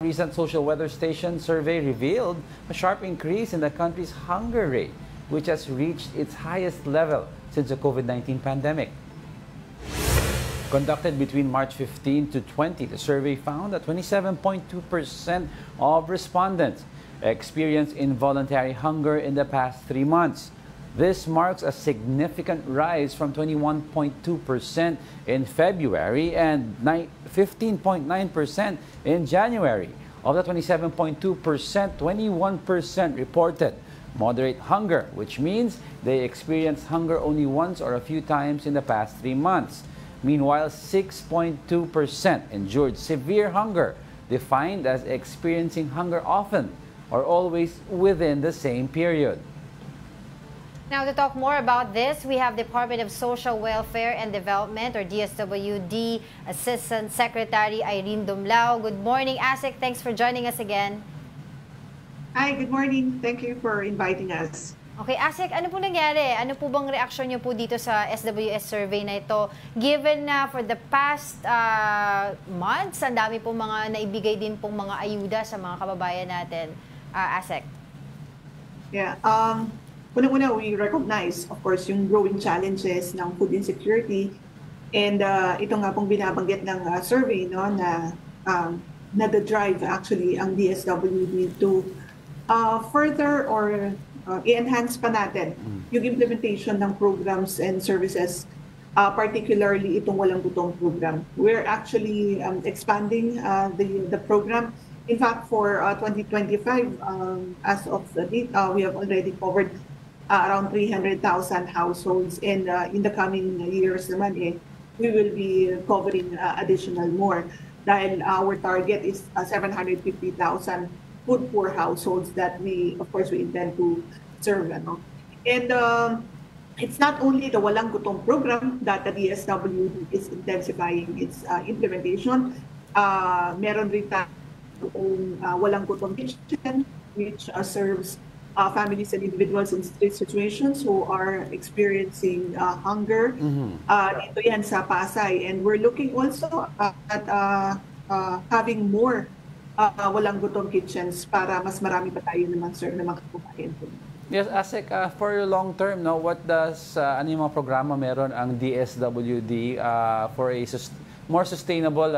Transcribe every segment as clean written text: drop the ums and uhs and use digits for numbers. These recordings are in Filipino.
recent Social Weather Station survey revealed a sharp increase in the country's hunger rate, which has reached its highest level since the COVID-19 pandemic. Conducted between March 15 to 20, the survey found that 27.2% of respondents experienced involuntary hunger in the past 3 months. This marks a significant rise from 21.2% in February and 15.9% in January. Of the 27.2%, 21% reported moderate hunger, which means they experienced hunger only once or a few times in the past 3 months. Meanwhile, 6.2% endured severe hunger, defined as experiencing hunger often or always within the same period. Now, to talk more about this, we have Department of Social Welfare and Development, or DSWD, Assistant Secretary Irene Dumlao. Good morning, ASEC. Thanks for joining us again. Hi, good morning. Thank you for inviting us. Okay, ASEC, ano po nangyari? Ano po bang reaksyon niyo po dito sa SWS survey na ito? Given na for the past months, ang dami pong mga naibigay din pong mga ayuda sa mga kababayan natin, ASEC. Yeah, una-una, we recognize, of course, yung growing challenges ng food insecurity. And ito nga pong binabanggit ng survey, no, na na-drive actually ang DSWD to further or i-enhance pa natin yung implementation ng programs and services, particularly itong Walang Gutom program. We're actually expanding the program. In fact, for 2025, as of the date, we have already covered around 300,000 households, and in the coming years naman, we will be covering additional more dahil our target is 750,000 food poor households that we intend to serve. Ano? And it's not only the Walang Gutom program that the DSWD is intensifying its implementation. Meron rin tayong Walang Gutom Kitchen, which serves families and individuals in street situations who are experiencing hunger. Dito yan sa Pasay. And we're looking also at having more Walang Gutom kitchens para mas marami pa tayo naman serve ng mga kababayan. Yes, ASEC, for your long term, no, what does ano yung mga programa meron ang DSWD for a more sustainable,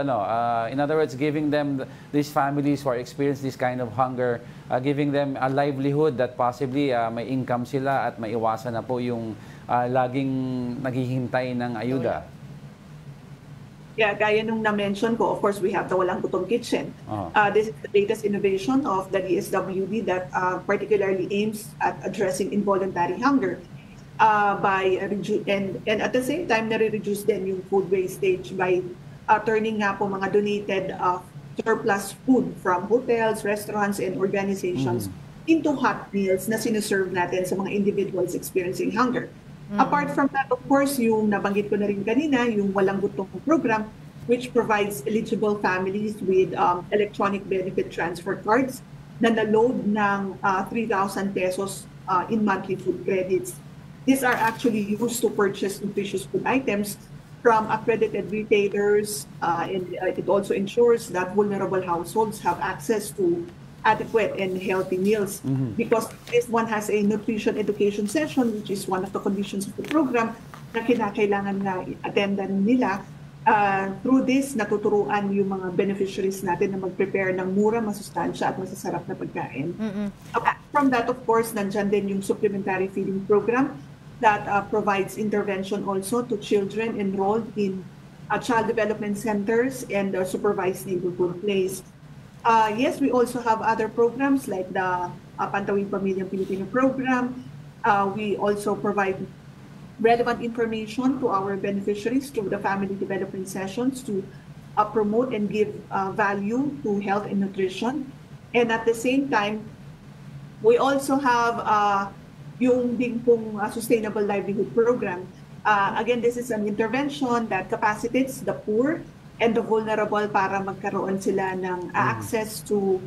in other words, giving them, these families who are experiencing this kind of hunger, giving them a livelihood that possibly may income sila at maiwasan na po yung laging naghihintay ng ayuda? Yeah, gaya nung na-mention ko, of course, we have the Walang Gutom Kitchen. This is the latest innovation of the DSWD that particularly aims at addressing involuntary hunger. And at the same time, nare-reduce din yung food wastage by turning nga po mga donated surplus food from hotels, restaurants, and organizations into hot meals na sinuserve natin sa mga individuals experiencing hunger. Apart from that, of course, yung nabanggit ko na rin kanina, yung Walang Gutom program, which provides eligible families with electronic benefit transfer cards na na-load ng 3,000 pesos in monthly food credits. These are actually used to purchase nutritious food items from accredited retailers, and it also ensures that vulnerable households have access to adequate and healthy meals. Because this one has a nutrition education session, which is one of the conditions of the program na kinakailangan na attendan nila. Through this, natuturuan yung mga beneficiaries natin na mag-prepare ng mura, masustansya at masasarap na pagkain. From that, of course, nandyan din yung supplementary feeding program that provides intervention also to children enrolled in child development centers and supervised neighborhood plays. Yes, we also have other programs like the Pantawid Pamilyang Pilipino program. We also provide relevant information to our beneficiaries through the family development sessions to promote and give value to health and nutrition. And at the same time, we also have yung ding pong Sustainable Livelihood Program. Again, this is an intervention that capacitates the poor and the vulnerable para magkaroon sila ng access to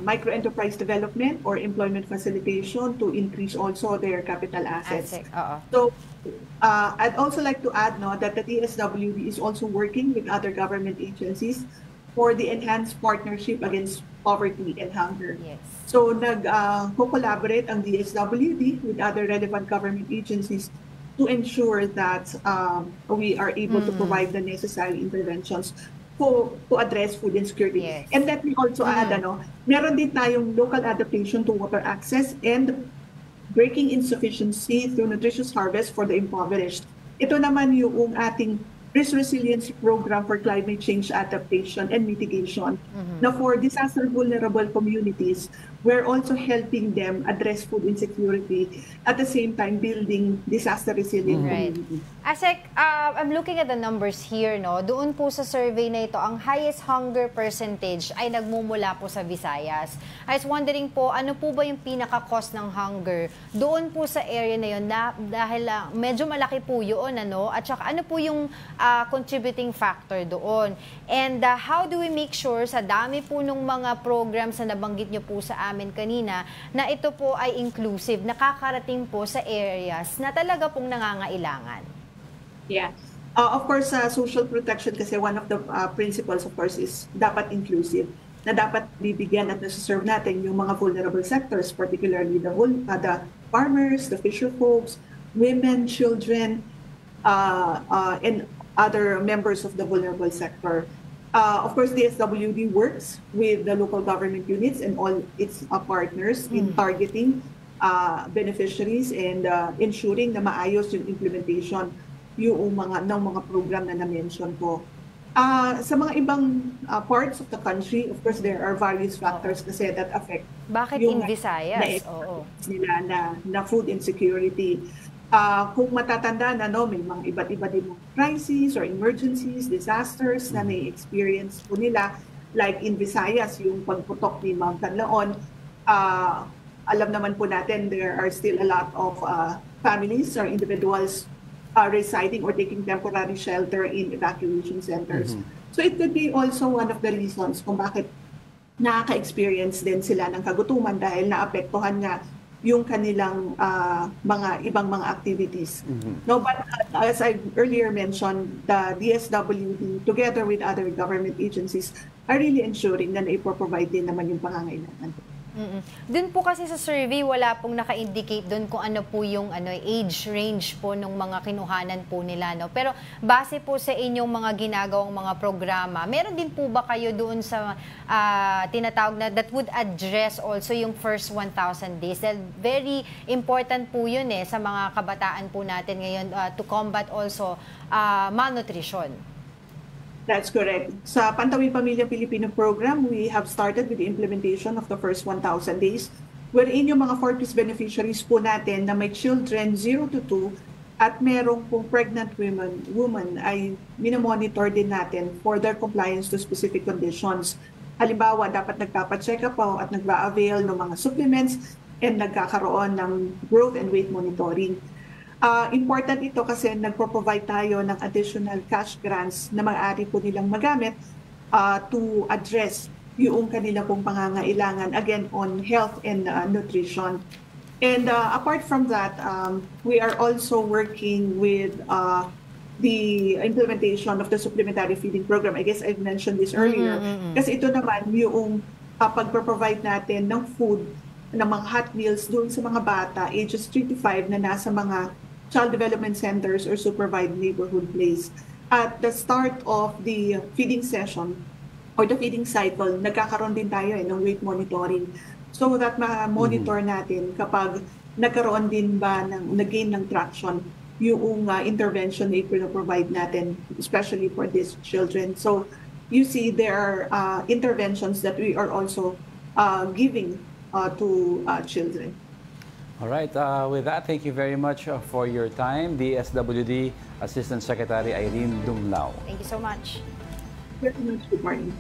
micro-enterprise development or employment facilitation to increase also their capital assets. So, I'd also like to add that the DSWD is also working with other government agencies for the Enhanced Partnership Against Poverty and Hunger. Yes. So nag-collaborate ang DSWD with other relevant government agencies to ensure that we are able to provide the necessary interventions to address food insecurity. Yes. And let me also add, meron din tayong local adaptation to water access and breaking insufficiency through nutritious harvest for the impoverished. Ito naman yung ating risk resiliency program for climate change adaptation and mitigation. Now, for disaster vulnerable communities, we're also helping them address food insecurity at the same time building disaster resilient communities. Asek, I'm looking at the numbers here, no? Doon po sa survey na ito, ang highest hunger percentage ay nagmumula po sa Visayas. I was wondering po, ano po ba yung pinaka-cause ng hunger doon po sa area na yun? Dahil medyo malaki po yun, ano? At saka ano po yung contributing factor doon? And how do we make sure sa dami po ng mga programs na nabanggit nyo po sa amin kanina na ito po ay inclusive, nakakarating po sa areas na talaga pong nangangailangan? Yeah. Of course, social protection kasi one of the principles, of course, is dapat inclusive, na dapat bibigyan at nasa-serve natin yung mga vulnerable sectors, particularly the farmers, the fisher folks, women, children, and other members of the vulnerable sector. Of course, the SWD works with the local government units and all its partners in targeting beneficiaries and ensuring na maayos yung implementation yung mga program na na-mention ko. Sa mga ibang parts of the country, of course, there are various factors kasi that affect Bakit yung in Visayas? nila na food insecurity. Kung matatandaan, may mga iba't iba din crises or emergencies, disasters na na-experience po nila. Like in Visayas, yung pagputok ni Mount Canlaon, alam naman po natin there are still a lot of families or individuals residing or taking temporary shelter in evacuation centers. So it could be also one of the reasons kung bakit nakaka-experience din sila ng kagutuman dahil naapektuhan nga yung kanilang ibang mga activities. No, but as I earlier mentioned, the DSWD together with other government agencies are really ensuring na naipro-provide din naman yung pangangailangan. Doon po kasi sa survey, wala pong naka-indicate doon kung ano po yung age range po ng mga kinuhanan po nila. No? Pero base po sa inyong mga ginagawang mga programa, meron din po ba kayo doon sa tinatawag na that would address also yung first 1,000 days? Dahil very important po yun sa mga kabataan po natin ngayon to combat also malnutrition. That's correct. Sa Pantawi Pamilya Pilipino program, we have started with the implementation of the first 1,000 days, wherein yung mga 4-piece beneficiaries po natin na may children 0 to 2 at merong pong pregnant woman ay minomonitor din natin for their compliance to specific conditions. Halimbawa, dapat nagpapacheck up po at nagba-avail ng mga supplements and nagkakaroon ng growth and weight monitoring. Important ito kasi nagpo-provide tayo ng additional cash grants na maaari po nilang magamit to address yung kanila pong pangangailangan, again, on health and nutrition. And apart from that, we are also working with the implementation of the supplementary feeding program. I guess I've mentioned this earlier. Kasi ito naman yung pag-provide natin ng food, ng mga hot meals doon sa mga bata, ages 3 to 5 na nasa mga child development centers or supervised neighborhood place. At the start of the feeding session or the feeding cycle, nagkakaroon din tayo ng weight monitoring so that ma-monitor natin kapag nagkaroon din ba nag-gain ng traction yung intervention na i-provide natin, especially for these children. So you see there are interventions that we are also giving to children. All right. With that, thank you very much for your time. DSWD Assistant Secretary Irene Dumlao. Thank you so much. Very much. Good morning.